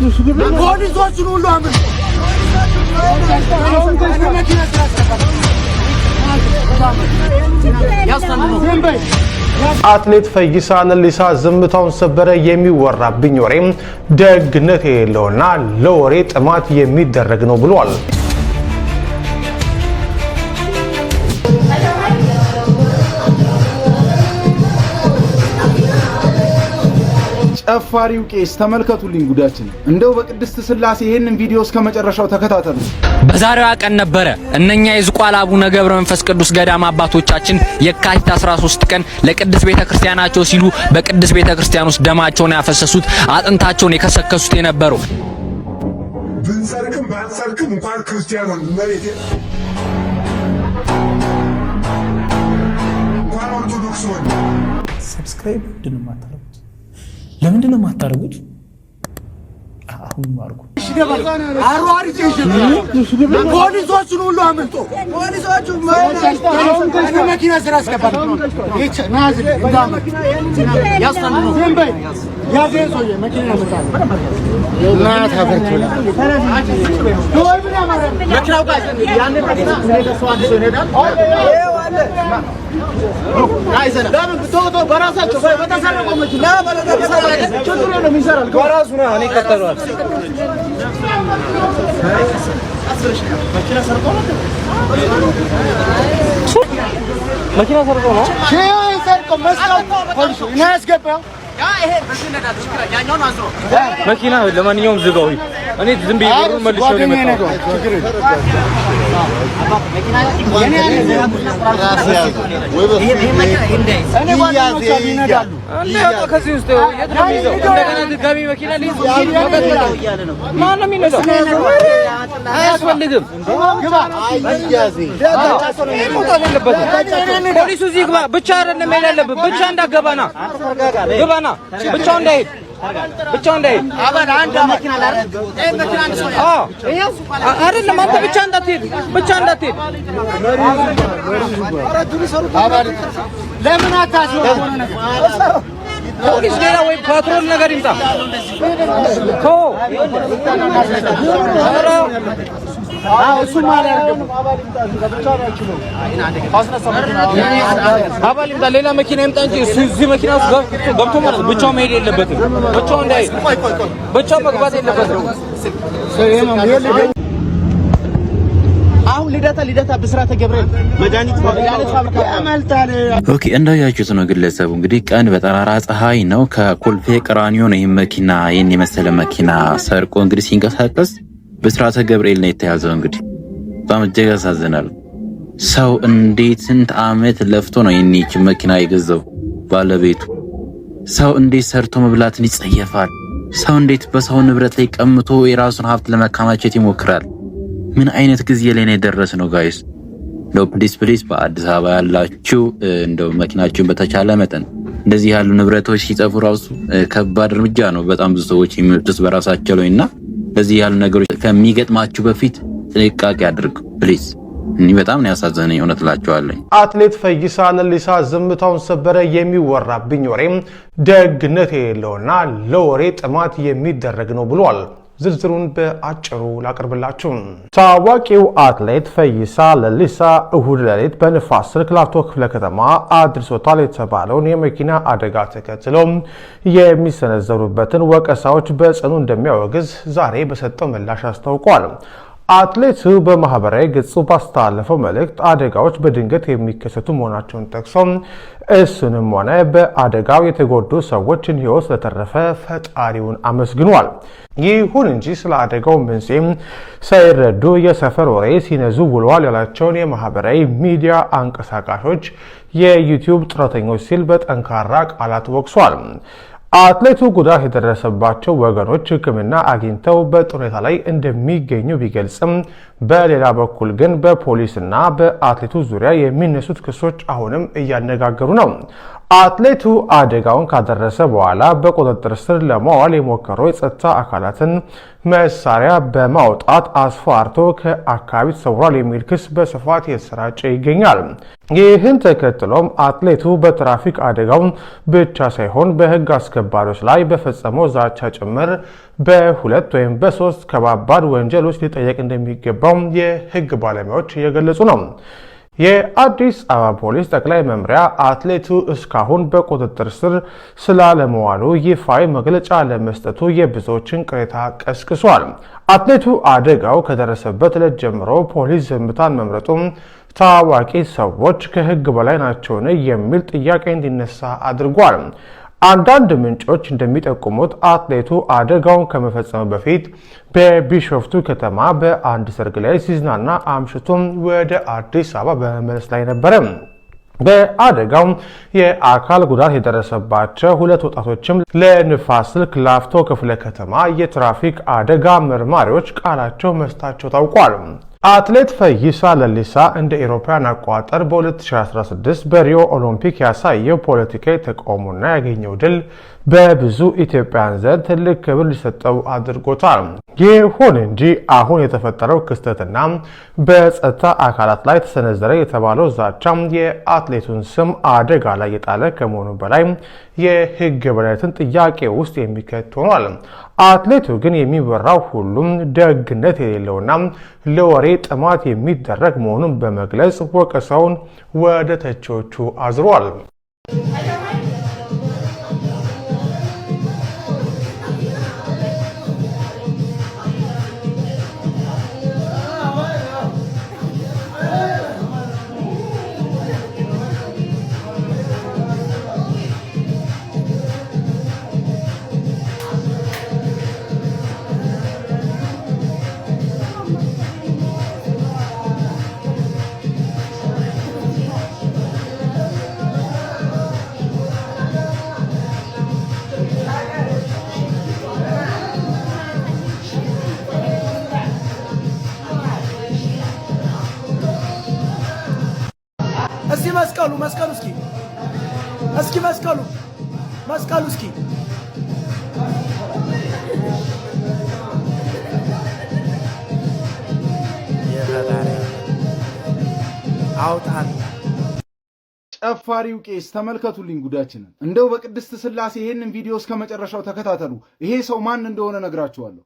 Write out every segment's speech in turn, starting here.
ፖሊሶቹን ሁሉ አምን አትሌት ፈይሳ ለሊሳ ዝምታውን ሰበረ የሚወራብኝ ወሬም ደግነት የሌለውና ለወሬ ጥማት የሚደረግ ነው ብሏል። ጨፋሪው ቄስ ተመልከቱልኝ ጉዳችን እንደው በቅድስት ስላሴ ይሄንን ቪዲዮ እስከ መጨረሻው ተከታተሉ። በዛሬዋ ቀን ነበረ እነኛ የዝቋላ አቡነ ገብረ መንፈስ ቅዱስ ገዳም አባቶቻችን የካቲት 13 ቀን ለቅድስት ቤተክርስቲያናቸው ሲሉ በቅድስት ቤተክርስቲያን ውስጥ ደማቸውን ያፈሰሱት አጥንታቸውን የከሰከሱት የነበረው ብንሰርክም ባንሰርክም እንኳን ክርስቲያኑን መሬት እንኳን ኦርቶዶክስ ሆነ ሰብስክራይብ ለምንድነው የማታረጉት? አሁን ማርጉ ፖሊሶቹን ሁሉ አምልጦ ፖሊሶቹ መኪና ስራ አስገባል ናዝል ያስተምሩ ዘንበይ ያዘዞ መኪና ያመጣል ናታ ፈርቶላ መኪናው ጋር ያኔ መኪና ስለደሰው አንድ ሰው ይሄዳል አይዘና ለምን ቶቶ በራሳቸው በተሰረቀው መኪና ችግር ነው የሚሰራል በራሱ ነው እኔ ከተሏል መኪና ሰርቀው ነው ሰርቀው መስቀል ፖሊስ ነው ያስገባው ያ ይሄ በዝነዳ ትክክለ ያኛውን አዝሮ መኪና ለማንኛውም ዝጋው እኔ ዝም ብዬ ብሩን መልሼው ነው የመጣው መኪና የኔ ያለ ይሄ መኪና እኔ ጓደኞች ይነዳሉ እና ከዚህ ውስጥ የትነው እንደገና ድጋሚ መኪና ሊይዝ እያለ ነው ማንም ይነዳው አያስፈልግም ግባ አያዚ ፖሊሱ እዚህ ግባ ብቻ አይደለም ያለበት ብቻ እንዳገባና ግባና ብቻው እንዳይሄድ አባን አንድ መኪና ላረግ መኪና አንድ ሰው አይደለም አንተ ብቻ እንዳትሄድ አባን ለምን አታስሩ ፖሊስ ሌላ ወይ ፓትሮል ነገር ይምጣ እሱ ማለት አባል ይምጣ ሌላ መኪና ይምጣ እንጂ እሱ እዚህ መኪና ውስጥ ገብቶ ማለት ብቻው መሄድ የለበትም ብቻው እንዳይሄድ ብቻው መግባት የለበትም አሁን ልደታ ብስራተ ገብርኤል መድኃኒት ፋብሪካ ያመልጣል። ኦኬ እንዳያችሁት ነው ግለሰቡ እንግዲህ ቀን በጠራራ ፀሐይ ነው ከኮልፌ ቀራኒዮ ነው መኪና ይሄን የመሰለ መኪና ሰርቆ እንግዲህ ሲንቀሳቀስ ብስራተ ገብርኤል ነው የተያዘው። እንግዲህ በጣም እጅግ ያሳዝናል። ሰው እንዴት ስንት ዓመት ለፍቶ ነው ይሄን መኪና የገዛው ባለቤቱ? ሰው እንዴት ሰርቶ መብላትን ይጸየፋል? ሰው እንዴት በሰው ንብረት ላይ ቀምቶ የራሱን ሀብት ለመካማቸት ይሞክራል? ምን አይነት ጊዜ ላይ ነው የደረስነው ጋይስ? ነው ፕሊስ በአዲስ አበባ ያላችሁ እንደው መኪናችሁን በተቻለ መጠን እንደዚህ ያሉ ንብረቶች ሲጠፉ ራሱ ከባድ እርምጃ ነው በጣም ብዙ ሰዎች የሚወስዱት በራሳቸው ላይና እንደዚህ ያሉ ነገሮች ከሚገጥማችሁ በፊት ጥንቃቄ አድርጉ ፕሊስ። እኔ በጣም ነው ያሳዘነኝ እውነት እላችኋለሁ። አትሌት ፈይሳ ለሊሳ ዝምታውን ሰበረ የሚወራብኝ ወሬም ደግነት የሌለውና ለወሬ ጥማት የሚደረግ ነው ብሏል። ዝርዝሩን በአጭሩ ላቀርብላችሁ። ታዋቂው አትሌት ፈይሳ ለሊሳ እሁድ ሌሊት በንፋስ ስልክ ላፍቶ ክፍለ ከተማ አድርሶታል የተባለውን የመኪና አደጋ ተከትሎ የሚሰነዘሩበትን ወቀሳዎች በጽኑ እንደሚያወግዝ ዛሬ በሰጠው ምላሽ አስታውቋል። አትሌቱ በማህበራዊ ገጹ ባስተላለፈው መልእክት አደጋዎች በድንገት የሚከሰቱ መሆናቸውን ጠቅሶ እሱንም ሆነ በአደጋው የተጎዱ ሰዎችን ሕይወት ስለተረፈ ፈጣሪውን አመስግኗል። ይሁን እንጂ ስለ አደጋው መንስኤም ሳይረዱ የሰፈር ወሬ ሲነዙ ውለዋል ያላቸውን የማህበራዊ ሚዲያ አንቀሳቃሾች የዩቲዩብ ጥረተኞች ሲል በጠንካራ ቃላት ወቅሷል። አትሌቱ ጉዳት የደረሰባቸው ወገኖች ሕክምና አግኝተው በጥሩ ሁኔታ ላይ እንደሚገኙ ቢገልጽም በሌላ በኩል ግን በፖሊስና በአትሌቱ ዙሪያ የሚነሱት ክሶች አሁንም እያነጋገሩ ነው። አትሌቱ አደጋውን ካደረሰ በኋላ በቁጥጥር ስር ለማዋል የሞከረው የጸጥታ አካላትን መሳሪያ በማውጣት አስፈራርቶ ከአካባቢ ተሰውሯል የሚል ክስ በስፋት የተሰራጨ ይገኛል። ይህን ተከትሎም አትሌቱ በትራፊክ አደጋው ብቻ ሳይሆን በሕግ አስከባሪዎች ላይ በፈጸመው ዛቻ ጭምር በ2 ወይም በ3 ከባባድ ወንጀሎች ሊጠየቅ እንደሚገባው የሕግ ባለሙያዎች እየገለጹ ነው። የአዲስ አበባ ፖሊስ ጠቅላይ መምሪያ አትሌቱ እስካሁን በቁጥጥር ስር ስላለመዋሉ ይፋዊ መግለጫ ለመስጠቱ የብዙዎችን ቅሬታ ቀስቅሷል። አትሌቱ አደጋው ከደረሰበት ዕለት ጀምሮ ፖሊስ ዝምታን መምረጡ ታዋቂ ሰዎች ከሕግ በላይ ናቸውን የሚል ጥያቄ እንዲነሳ አድርጓል። አንዳንድ ምንጮች እንደሚጠቁሙት አትሌቱ አደጋውን ከመፈጸሙ በፊት በቢሾፍቱ ከተማ በአንድ ሰርግ ላይ ሲዝናና አምሽቶም ወደ አዲስ አበባ በመመለስ ላይ ነበረ። በአደጋው የአካል ጉዳት የደረሰባቸው 2 ወጣቶችም ለንፋስ ስልክ ላፍቶ ክፍለ ከተማ የትራፊክ አደጋ መርማሪዎች ቃላቸው መስጠታቸው ታውቋል። አትሌት ፈይሳ ለሊሳ እንደ አውሮፓውያን አቆጣጠር በ2016 በሪዮ ኦሎምፒክ ያሳየው ፖለቲካዊ ተቃውሞና ያገኘው ድል በብዙ ኢትዮጵያውያን ዘንድ ትልቅ ክብር ሊሰጠው አድርጎታል። ይሁን እንጂ አሁን የተፈጠረው ክስተትና በጸጥታ አካላት ላይ ተሰነዘረ የተባለው ዛቻ የአትሌቱን ስም አደጋ ላይ የጣለ ከመሆኑ በላይ የሕግ የበላይነትን ጥያቄ ውስጥ የሚከት ሆኗል። አትሌቱ ግን የሚወራው ሁሉም ደግነት የሌለውና ለወሬ ጥማት የሚደረግ መሆኑን በመግለጽ ወቀሳውን ወደ ተቺዎቹ አዝሯል። እስኪ መስቀሉ እስኪ መስቀሉ እስኪ አውጣን። ጨፋሪው ቄስ ተመልከቱልኝ ጉዳችንን። እንደው በቅድስት ሥላሴ ይሄንን ቪዲዮ እስከ መጨረሻው ተከታተሉ። ይሄ ሰው ማን እንደሆነ ነግራችኋለሁ።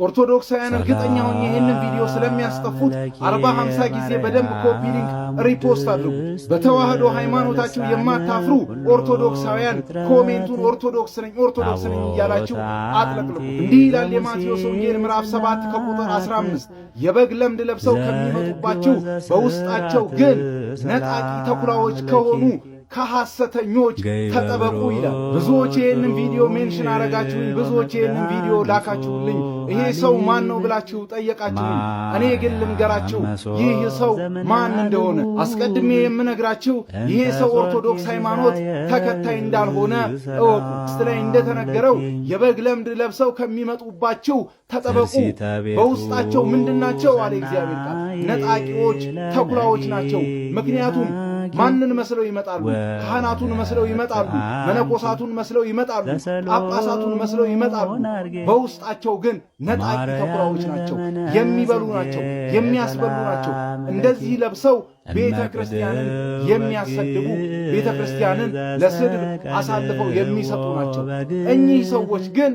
ኦርቶዶክሳውያን እርግጠኛ ሆኜ ይህንን ቪዲዮ ስለሚያስጠፉት 40-50 ጊዜ በደንብ ኮፒ ሊንክ ሪፖስት አድርጉ። በተዋህዶ ሃይማኖታችሁ የማታፍሩ ኦርቶዶክሳውያን ኮሜንቱን ኦርቶዶክስ ነኝ እያላችሁ አጥለቅልቁ። እንዲህ ይላል የማቴዎስ ወንጌል ምዕራፍ 7 ከቁጥር 15 የበግ ለምድ ለብሰው ከሚመጡባችሁ በውስጣቸው ግን ነጣቂ ተኩላዎች ከሆኑ ከሐሰተኞች ተጠበቁ ይላል። ብዙዎች ይህንን ቪዲዮ ሜንሽን አረጋችሁኝ፣ ብዙዎች ይህንን ቪዲዮ ላካችሁልኝ። ይሄ ሰው ማን ነው ብላችሁ ጠየቃችሁኝ። እኔ ግን ልንገራችሁ ይህ ሰው ማን እንደሆነ። አስቀድሜ የምነግራችሁ ይሄ ሰው ኦርቶዶክስ ሃይማኖት ተከታይ እንዳልሆነ እወቁ። ላይ እንደተነገረው የበግ ለምድ ለብሰው ከሚመጡባችሁ ተጠበቁ። በውስጣቸው ምንድናቸው አለ እግዚአብሔር ቃል? ነጣቂዎች፣ ተኩላዎች ናቸው። ምክንያቱም ማንን መስለው ይመጣሉ? ካህናቱን መስለው ይመጣሉ። መነኮሳቱን መስለው ይመጣሉ። ጳጳሳቱን መስለው ይመጣሉ። በውስጣቸው ግን ነጣቂ ተኩላዎች ናቸው። የሚበሉ ናቸው፣ የሚያስበሉ ናቸው። እንደዚህ ለብሰው ቤተ ክርስቲያንን የሚያሰድቡ፣ ቤተ ክርስቲያንን ለስድብ አሳልፈው የሚሰጡ ናቸው። እኚህ ሰዎች ግን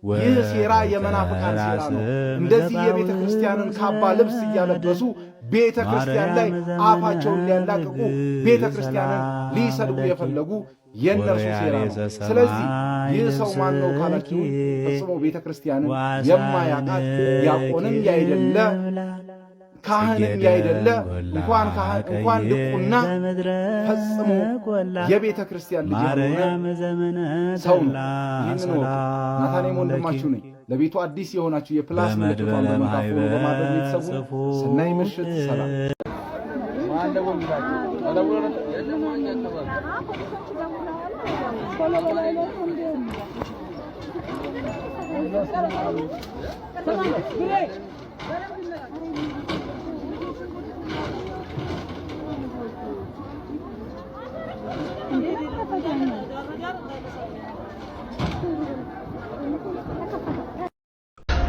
ይህ ሴራ የመናፍቃን ሴራ ነው። እንደዚህ የቤተ ክርስቲያንን ካባ ልብስ እያለበሱ ቤተ ክርስቲያን ላይ አፋቸውን ሊያላቅቁ፣ ቤተ ክርስቲያንን ሊሰድቡ የፈለጉ የእነርሱ ሴራ ነው። ስለዚህ ይህ ሰው ማን ነው ካላችሁ ፈጽሞ ቤተ ክርስቲያንን የማያውቃት ዲያቆንም ያይደለ ካህንም ያይደለ እንኳን ልቁና ፈጽሞ የቤተ ክርስቲያን ልጅ የሆነ ሰው ነው። ይህንን ወቁ። ናታኔም ወንድማችሁ ነኝ። ለቤቱ አዲስ የሆናችሁ የፕላስ ምልክቷን በመካፈሉ በማድረግ ቤተሰቡ ሰናይ ምሽት ሰላም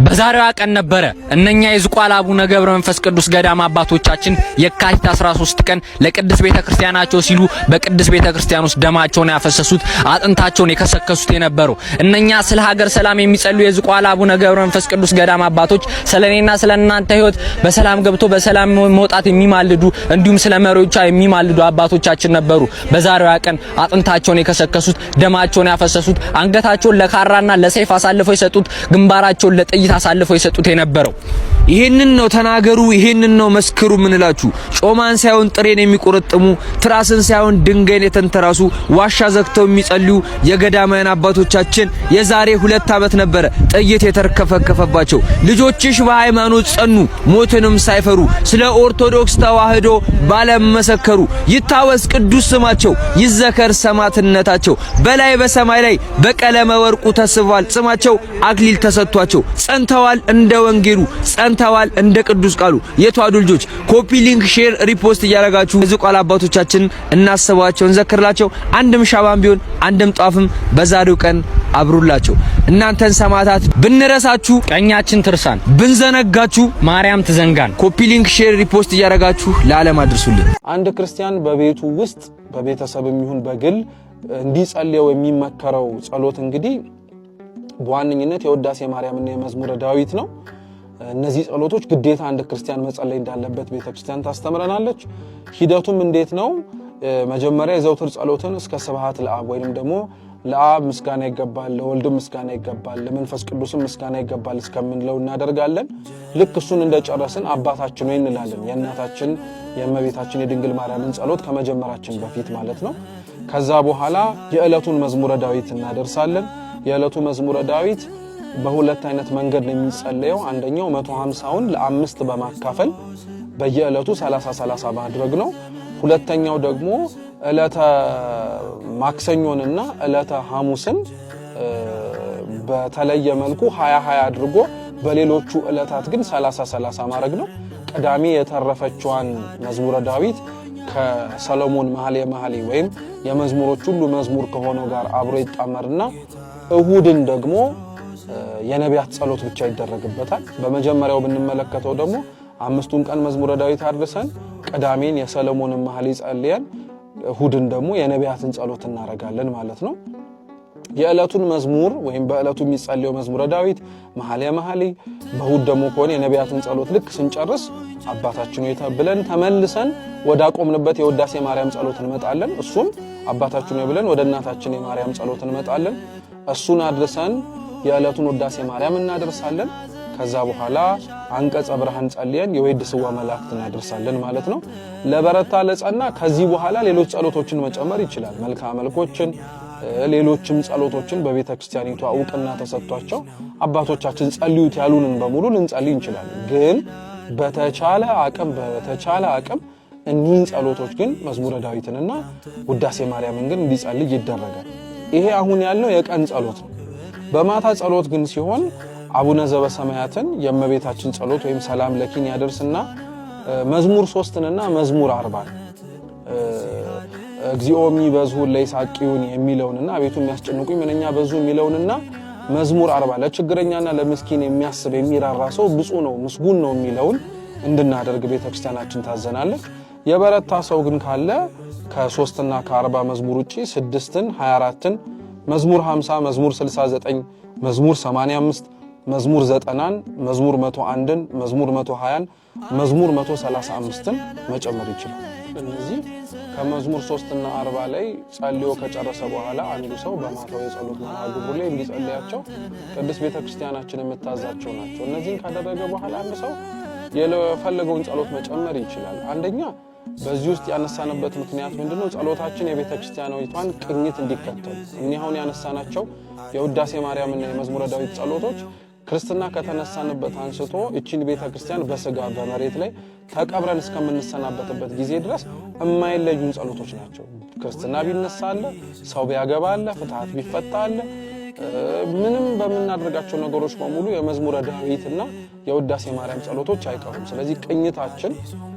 በዛሬዋ ቀን ነበረ እነኛ የዝቋላ አቡነ ገብረ መንፈስ ቅዱስ ገዳም አባቶቻችን የካቲት 13 ቀን ለቅድስት ቤተክርስቲያናቸው ሲሉ በቅድስት ቤተክርስቲያን ውስጥ ደማቸውን ያፈሰሱት አጥንታቸውን የከሰከሱት የነበረው እነኛ ስለ ሀገር ሰላም የሚጸልዩ የዝቋላ አቡነ ገብረ መንፈስ ቅዱስ ገዳም አባቶች ስለኔና ስለናንተ ህይወት በሰላም ገብቶ በሰላም መውጣት የሚማልዱ እንዲሁም ስለ መሪዎቿ የሚማልዱ አባቶቻችን ነበሩ። በዛሬዋ ቀን አጥንታቸውን የከሰከሱት ደማቸውን ያፈሰሱት አንገታቸውን ለካራና ለሰይፍ አሳልፈው የሰጡት ግንባራቸውን ለጥይት አሳልፈው የሰጡት የነበረው ይሄንን ነው ተናገሩ፣ ይሄንን ነው መስክሩ ምንላችሁ። ጮማን ሳይሆን ጥሬን የሚቆረጥሙ ትራስን ሳይሆን ድንጋይን የተንተራሱ ዋሻ ዘግተው የሚጸልዩ የገዳማውያን አባቶቻችን የዛሬ 2 ዓመት ነበረ ጥይት የተርከፈከፈባቸው። ልጆችሽ በሃይማኖት ጸኑ ሞትንም ሳይፈሩ ስለ ኦርቶዶክስ ተዋህዶ ባለመሰከሩ ይታወስ ቅዱስ ስማቸው ይዘከር ሰማዕትነታቸው በላይ በሰማይ ላይ በቀለመ ወርቁ ተስፏል ስማቸው አክሊል ተሰጥቷቸው ጸንተዋል እንደ ወንጌሉ ጸንተዋል እንደ ቅዱስ ቃሉ። የተዋሕዶ ልጆች ኮፒ ሊንክ ሼር ሪፖስት እያደረጋችሁ የዝቋላ አባቶቻችን እናስባቸው እንዘክርላቸው። አንድም ሻባም ቢሆን አንድም ጧፍም በዛሬው ቀን አብሩላቸው። እናንተን ሰማዕታት ብንረሳችሁ ቀኛችን ትርሳን ብንዘነጋችሁ ማርያም ትዘንጋን። ኮፒ ሊንክ ሼር ሪፖስት እያደረጋችሁ ለዓለም አድርሱልን። አንድ ክርስቲያን በቤቱ ውስጥ በቤተሰብም ይሁን በግል እንዲጸልየው የሚመከረው ጸሎት እንግዲህ በዋነኝነት የውዳሴ ማርያምና የመዝሙረ ዳዊት ነው። እነዚህ ጸሎቶች ግዴታ አንድ ክርስቲያን መጸለይ እንዳለበት ቤተክርስቲያን ታስተምረናለች። ሂደቱም እንዴት ነው? መጀመሪያ የዘውትር ጸሎትን እስከ ስብሐት ለአብ ወይንም ደግሞ ለአብ ምስጋና ይገባል፣ ለወልድ ምስጋና ይገባል፣ ለመንፈስ ቅዱስም ምስጋና ይገባል እስከምንለው እናደርጋለን። ልክ እሱን እንደጨረስን አባታችን ሆይ እንላለን። የእናታችን የእመቤታችን የድንግል ማርያምን ጸሎት ከመጀመራችን በፊት ማለት ነው። ከዛ በኋላ የዕለቱን መዝሙረ ዳዊት እናደርሳለን። የዕለቱ መዝሙረ ዳዊት በሁለት አይነት መንገድ ነው የሚጸለየው። አንደኛው 150ውን ለ5 በማካፈል በየዕለቱ 30 ማድረግ ነው። ሁለተኛው ደግሞ ዕለተ ማክሰኞንና ዕለተ ሐሙስን በተለየ መልኩ 20 አድርጎ በሌሎቹ ዕለታት ግን 30 ማድረግ ነው። ቅዳሜ የተረፈችዋን መዝሙረ ዳዊት ከሰሎሞን መኃልየ ወይም የመዝሙሮች ሁሉ መዝሙር ከሆነው ጋር አብሮ ይጣመርና እሁድን ደግሞ የነቢያት ጸሎት ብቻ ይደረግበታል። በመጀመሪያው ብንመለከተው ደግሞ 5ቱን ቀን መዝሙረ ዳዊት አድርሰን ቅዳሜን የሰሎሞንን መኃልየ ጸልየን እሁድን ደግሞ የነቢያትን ጸሎት እናረጋለን ማለት ነው። የዕለቱን መዝሙር ወይም በዕለቱ የሚጸልየው መዝሙረ ዳዊት መኃልየ በእሁድ ደግሞ ከሆነ የነቢያትን ጸሎት ልክ ስንጨርስ አባታችን ሆይ ብለን ተመልሰን ወደ አቆምንበት የውዳሴ ማርያም ጸሎት እንመጣለን። እሱም አባታችን ሆይ ብለን ወደ እናታችን የማርያም ጸሎት እንመጣለን። እሱን አድርሰን የዕለቱን ውዳሴ ማርያም እናደርሳለን። ከዛ በኋላ አንቀጸ ብርሃን ጸልየን የወይድ ስዋ መላእክት እናደርሳለን ማለት ነው። ለበረታ ለጸና ከዚህ በኋላ ሌሎች ጸሎቶችን መጨመር ይችላል። መልክዓ መልኮችን ሌሎችም ጸሎቶችን በቤተ ክርስቲያኒቷ ዕውቅና ተሰጥቷቸው አባቶቻችን ጸልዩት ያሉንን በሙሉ ልንጸልይ እንችላለን። ግን በተቻለ አቅም እኒህን ጸሎቶች ግን መዝሙረ ዳዊትንና ውዳሴ ማርያምን ግን እንዲጸልይ ይደረጋል። ይሄ አሁን ያለው የቀን ጸሎት ነው። በማታ ጸሎት ግን ሲሆን አቡነ ዘበሰማያትን የእመቤታችን ጸሎት ወይም ሰላም ለኪን ያደርስና መዝሙር 3ንና መዝሙር 40 እግዚኦሚ በዝሁ ለይሳቂዩን የሚለውንና አቤቱ የሚያስጨንቁኝ ምንኛ በዙ የሚለውንና መዝሙር 40 ለችግረኛና ለምስኪን የሚያስብ የሚራራ ሰው ብፁዕ ነው ምስጉን ነው የሚለውን እንድናደርግ ቤተክርስቲያናችን ታዘናለች። የበረታ ሰው ግን ካለ ከ3ና ከ40 መዝሙር ውጪ 6ን 24ን መዝሙር 50 መዝሙር 69 መዝሙር 85 መዝሙር 90ን መዝሙር 101ን መዝሙር 120ን መዝሙር 135ን መጨመር ይችላል። እነዚህ ከመዝሙር 3ና 40 ላይ ጸልዮ ከጨረሰ በኋላ አንዱ ሰው በማታው የጸሎት መርሃ ግብሩ ላይ እንዲጸልያቸው ቅድስት ቤተክርስቲያናችን የምታዛቸው ናቸው። እነዚህን ካደረገ በኋላ አንድ ሰው የፈለገውን ጸሎት መጨመር ይችላል። አንደኛ በዚህ ውስጥ ያነሳንበት ምክንያት ምንድነው? ጸሎታችን የቤተክርስቲያናዊቷን ቅኝት እንዲከተሉ። እኛ አሁን ያነሳናቸው የውዳሴ ማርያምና የመዝሙረ ዳዊት ጸሎቶች ክርስትና ከተነሳንበት አንስቶ እቺን ቤተክርስቲያን በስጋ በመሬት ላይ ተቀብረን እስከምንሰናበትበት ጊዜ ድረስ የማይለዩን ጸሎቶች ናቸው። ክርስትና ቢነሳ አለ፣ ሰው ቢያገባ አለ፣ ፍትሃት ቢፈታ አለ። ምንም በመናደርጋቸው ነገሮች በሙሉ የመዝሙረ ዳዊትና የውዳሴ ማርያም ጸሎቶች አይቀሩም። ስለዚህ ቅኝታችን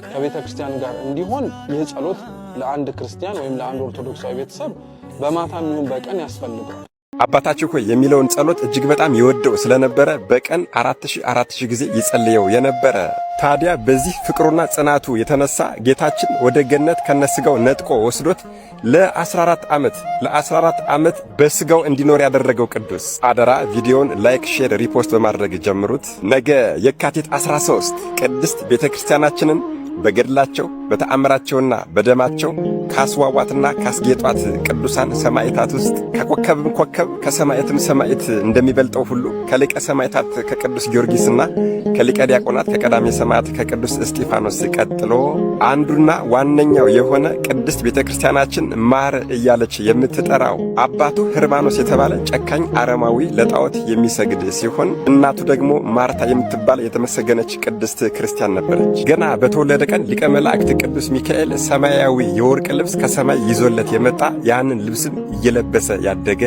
ከቤተክርስቲያን ጋር እንዲሆን ይህ ጸሎት ለአንድ ክርስቲያን ወይም ለአንድ ኦርቶዶክሳዊ ቤተሰብ በማታም ይሁን በቀን ያስፈልጋል። አባታችሁ ሆይ የሚለውን ጸሎት እጅግ በጣም ይወደው ስለነበረ በቀን 4000 ጊዜ ይጸልየው የነበረ። ታዲያ በዚህ ፍቅሩና ጽናቱ የተነሳ ጌታችን ወደ ገነት ከነስጋው ነጥቆ ወስዶት ለ14 ዓመት በስጋው እንዲኖር ያደረገው ቅዱስ። አደራ ቪዲዮውን ላይክ፣ ሼር፣ ሪፖስት በማድረግ ጀምሩት። ነገ የካቲት 13 ቅድስት ቤተክርስቲያናችንን በገድላቸው በተአምራቸውና በደማቸው ካስዋዋትና ካስጌጧት ቅዱሳን ሰማዕታት ውስጥ ከኮከብም ኮከብ ከሰማዕትም ሰማዕት እንደሚበልጠው ሁሉ ከሊቀ ሰማዕታት ከቅዱስ ጊዮርጊስና ከሊቀ ዲያቆናት ከቀዳሜ ሰማዕት ከቅዱስ እስጢፋኖስ ቀጥሎ አንዱና ዋነኛው የሆነ ቅድስት ቤተክርስቲያናችን ማር እያለች የምትጠራው አባቱ ህርማኖስ የተባለ ጨካኝ አረማዊ ለጣዖት የሚሰግድ ሲሆን እናቱ ደግሞ ማርታ የምትባል የተመሰገነች ቅድስት ክርስቲያን ነበረች። ገና በተወለደ ቀን ሊቀ መላእክት ቅዱስ ሚካኤል ሰማያዊ የወርቅ ልብስ ከሰማይ ይዞለት የመጣ ያንን ልብስም እየለበሰ ያደገ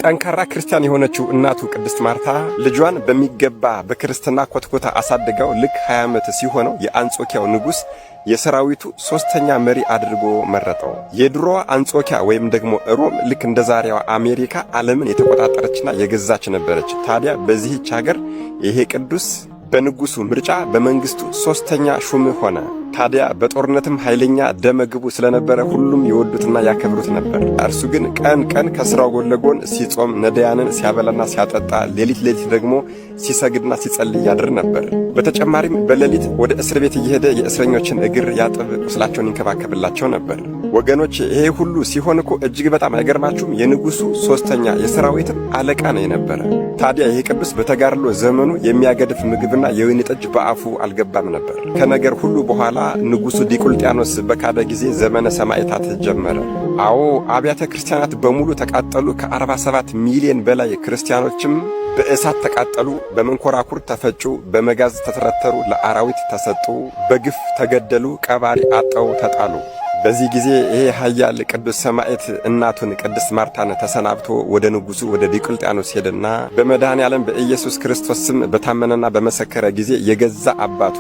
ጠንካራ ክርስቲያን የሆነችው እናቱ ቅድስት ማርታ ልጇን በሚገባ በክርስትና ኮትኮታ አሳድጋው ልክ 20 ዓመት ሲሆነው የአንጾኪያው ንጉሥ የሰራዊቱ 3ኛ መሪ አድርጎ መረጠው። የድሮዋ አንጾኪያ ወይም ደግሞ ሮም ልክ እንደ ዛሬዋ አሜሪካ ዓለምን የተቆጣጠረችና የገዛች ነበረች። ታዲያ በዚህች ሀገር ይሄ ቅዱስ በንጉሱ ምርጫ በመንግስቱ 3ኛ ሹም ሆነ። ታዲያ በጦርነትም ኃይለኛ ደመግቡ ስለነበረ ሁሉም ይወዱትና ያከብሩት ነበር። እርሱ ግን ቀን ቀን ከስራው ጎን ለጎን ሲጾም ነዳያንን ሲያበላና ሲያጠጣ፣ ሌሊት ደግሞ ሲሰግድና ሲጸልይ ያድር ነበር። በተጨማሪም በሌሊት ወደ እስር ቤት እየሄደ የእስረኞችን እግር ያጥብ፣ ቁስላቸውን ይንከባከብላቸው ነበር። ወገኖች ይሄ ሁሉ ሲሆን እኮ እጅግ በጣም አይገርማችሁም? የንጉሱ 3ኛ የሰራዊት አለቃ ነው የነበረ። ታዲያ ይሄ ቅዱስ በተጋድሎ ዘመኑ የሚያገድፍ ምግብና የወይን ጠጅ በአፉ አልገባም ነበር። ከነገር ሁሉ በኋላ ንጉሱ ዲዮቅልጥያኖስ በካደ ጊዜ ዘመነ ሰማዕታት ጀመረ። አዎ አብያተ ክርስቲያናት በሙሉ ተቃጠሉ። ከ47 ሚሊዮን በላይ ክርስቲያኖችም በእሳት ተቃጠሉ፣ በመንኮራኩር ተፈጩ፣ በመጋዝ ተተረተሩ፣ ለአራዊት ተሰጡ፣ በግፍ ተገደሉ፣ ቀባሪ አጠው ተጣሉ። በዚህ ጊዜ ይሄ ኃያል ቅዱስ ሰማዕት እናቱን ቅድስት ማርታን ተሰናብቶ ወደ ንጉሱ ወደ ዲዮቅልጥያኖስ ሄደና በመድኃኔዓለም በኢየሱስ ክርስቶስ ስም በታመነና በመሰከረ ጊዜ የገዛ አባቱ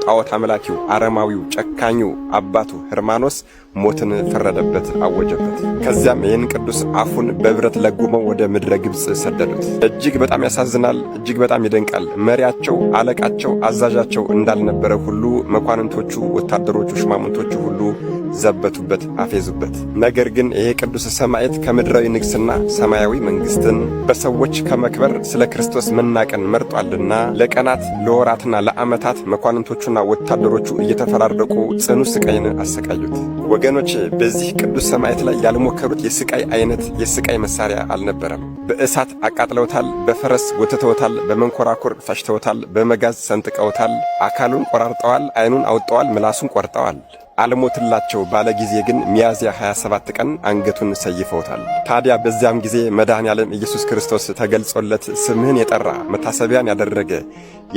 ጣዖት አምላኪው አረማዊው ጨካኙ አባቱ ህርማኖስ ሞትን ፈረደበት፣ አወጀበት። ከዚያም ይህን ቅዱስ አፉን በብረት ለጉመው ወደ ምድረ ግብጽ ሰደዱት። እጅግ በጣም ያሳዝናል፣ እጅግ በጣም ይደንቃል። መሪያቸው፣ አለቃቸው፣ አዛዣቸው እንዳልነበረ ሁሉ መኳንንቶቹ፣ ወታደሮቹ፣ ሽማምንቶቹ ሁሉ ዘበቱበት፣ አፌዙበት። ነገር ግን ይሄ ቅዱስ ሰማዕት ከምድራዊ ንግስና ሰማያዊ መንግስትን በሰዎች ከመክበር ስለ ክርስቶስ መናቀን መርጧልና ለቀናት ለወራትና ለዓመታት መኳንንቶቹና ወታደሮቹ እየተፈራረቁ ጽኑ ስቃይን አሰቃዩት። ወገኖች በዚህ ቅዱስ ሰማዕት ላይ ያልሞከሩት የስቃይ አይነት የስቃይ መሳሪያ አልነበረም። በእሳት አቃጥለውታል፣ በፈረስ ወትተውታል፣ በመንኮራኩር ፈሽተውታል፣ በመጋዝ ሰንጥቀውታል፣ አካሉን ቆራርጠዋል፣ አይኑን አውጥተዋል፣ ምላሱን ቆርጠዋል። አልሞትላቸው ባለ ጊዜ ግን ሚያዝያ 27 ቀን አንገቱን ሰይፈውታል። ታዲያ በዚያም ጊዜ መድኃኔዓለም ኢየሱስ ክርስቶስ ተገልጾለት ስምህን የጠራ መታሰቢያን ያደረገ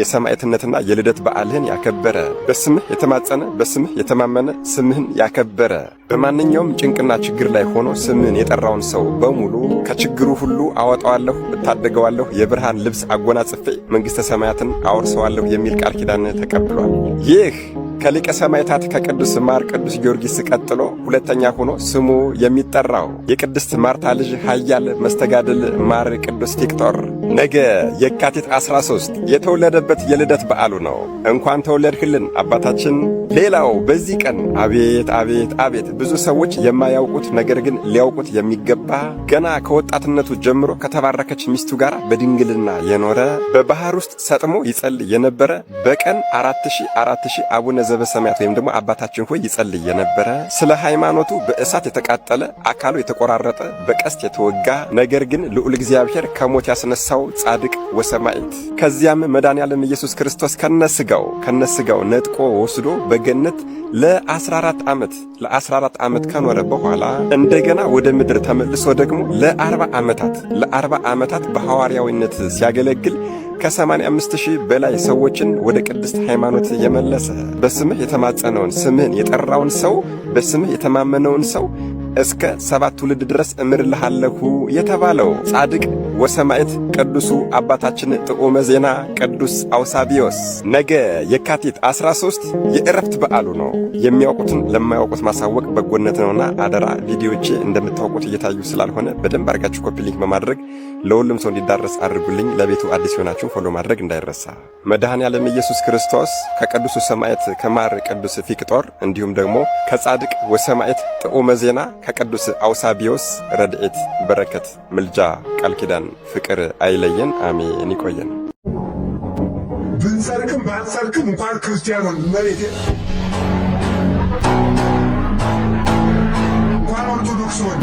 የሰማዕትነትና የልደት በዓልህን ያከበረ በስምህ የተማጸነ በስምህ የተማመነ ስምህን ያከበረ በማንኛውም ጭንቅና ችግር ላይ ሆኖ ስምህን የጠራውን ሰው በሙሉ ከችግሩ ሁሉ አወጣዋለሁ፣ እታደገዋለሁ፣ የብርሃን ልብስ አጎናጽፌ መንግሥተ ሰማያትን አወርሰዋለሁ የሚል ቃል ኪዳን ተቀብሏል። ይህ ከሊቀ ሰማዕታት ከቅዱስ ማር ቅዱስ ጊዮርጊስ ቀጥሎ ሁለተኛ ሆኖ ስሙ የሚጠራው የቅድስት ማርታ ልጅ ኃያል መስተጋድል ማር ቅዱስ ቲክጦር ነገ የካቲት 13 የተወለደበት የልደት በዓሉ ነው። እንኳን ተወለድህልን አባታችን። ሌላው በዚህ ቀን አቤት አቤት አቤት ብዙ ሰዎች የማያውቁት ነገር ግን ሊያውቁት የሚገባ ገና ከወጣትነቱ ጀምሮ ከተባረከች ሚስቱ ጋር በድንግልና የኖረ በባህር ውስጥ ሰጥሞ ይጸልይ የነበረ በቀን 4000 አቡነ ዘበሰማያት ወይም ደግሞ አባታችን ሆይ ይጸልይ የነበረ ስለ ሃይማኖቱ በእሳት የተቃጠለ አካሉ የተቆራረጠ በቀስት የተወጋ ነገር ግን ልዑል እግዚአብሔር ከሞት ያስነሳው ጻድቅ ወሰማዕት ከዚያም መድኃኔዓለም ኢየሱስ ክርስቶስ ከነስጋው ነጥቆ ወስዶ በገነት ለ14 ዓመት ከኖረ በኋላ እንደገና ወደ ምድር ተመልሶ ደግሞ ለ40 ዓመታት በሐዋርያዊነት ሲያገለግል ከ85,000 በላይ ሰዎችን ወደ ቅድስት ሃይማኖት የመለሰ በስምህ የተማጸነውን ስምህን የጠራውን ሰው በስምህ የተማመነውን ሰው እስከ 7 ትውልድ ድረስ እምርልሃለሁ የተባለው ጻድቅ ወሰማዕት ቅዱሱ አባታችን ጥዑመ ዜና ቅዱስ አውሳቢዮስ ነገ የካቲት 13 የእረፍት በዓሉ ነው። የሚያውቁትን ለማያውቁት ማሳወቅ በጎነት ነውና አደራ ቪዲዮቼ እንደምታውቁት እየታዩ ስላልሆነ በደንብ አድርጋችሁ ኮፒ ሊንክ በማድረግ ለሁሉም ሰው እንዲዳረስ አድርጉልኝ። ለቤቱ አዲስ ሆናችሁ ፎሎ ማድረግ እንዳይረሳ። መድኃኔዓለም ኢየሱስ ክርስቶስ ከቅዱሱ ሰማዕት ከማር ቅዱስ ፊቅጦር እንዲሁም ደግሞ ከጻድቅ ወሰማዕት ጥዑመ ዜና ከቅዱስ አውሳቢዮስ ረድኤት፣ በረከት፣ ምልጃ፣ ቃል ኪዳን፣ ፍቅር አይለየን። አሜን። ይቆየን። ብንሰርክም ባንሰርክም እንኳን ክርስቲያን ሆን መሬቴ እንኳን ኦርቶዶክስ ሆን